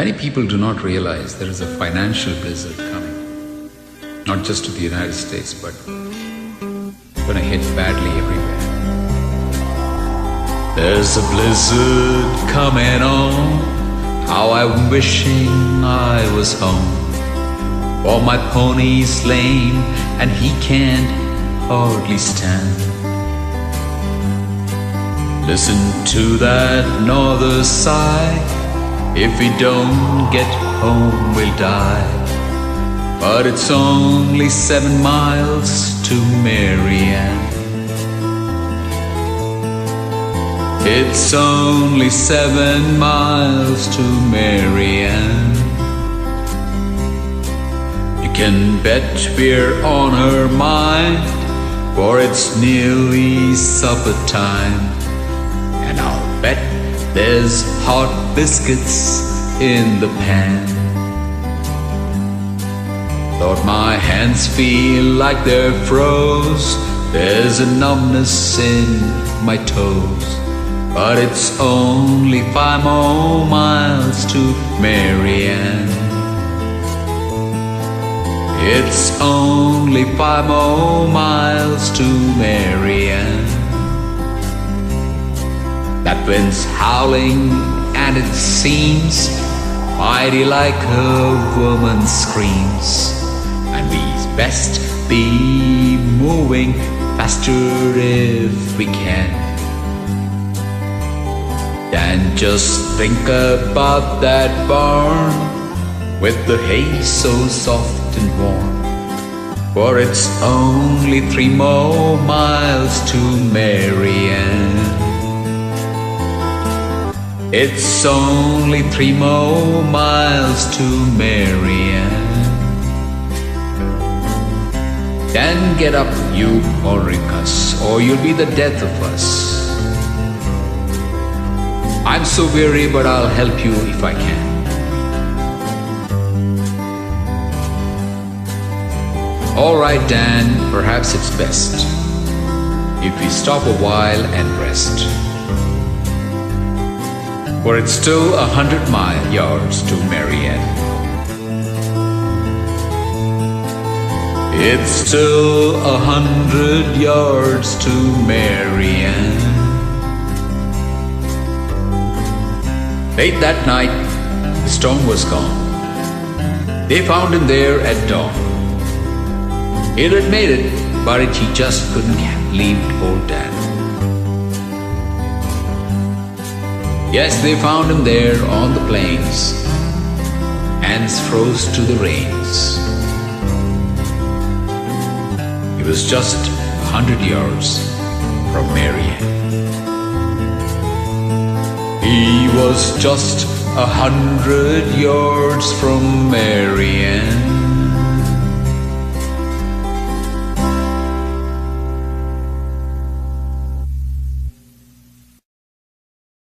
Many people do not realize there is a financial blizzard coming, not just to the United States, but gonna hit badly everywhere. There's a blizzard coming on, how I'm wishing I was home. For my pony's lame and he can't hardly stand. Listen to that northern sigh, if we don't get home we'll die. But it's only 7 miles to Marianne. It's only 7 miles to Marianne. You can bet we're on her mind, for it's nearly supper time. And I'll bet there's hot biscuits in the pan. Lord, my hands feel like they're froze. There's a numbness in my toes. But it's only 5 more miles to Marianne. It's only 5 more miles to Marianne. That wind's howling and it seems mighty like a woman screams. And we'd best be moving faster if we can. And just think about that barn with the hay so soft and warm. For it's only 3 more miles to Marianne. It's only 3 more miles to Marianne. Then get up, you Orikus, or you'll be the death of us. I'm so weary, but I'll help you if I can. All right, Dan, perhaps it's best if we stop a while and rest. For it's still 100 yards to Marianne. It's still 100 yards to Marianne. Late that night, the storm was gone. They found him there at dawn. He had made it, but he just couldn't leave old Dan. Yes, they found him there on the plains, hands froze to the reins. He was just 100 yards from Marianne. He was just 100 yards from Marianne.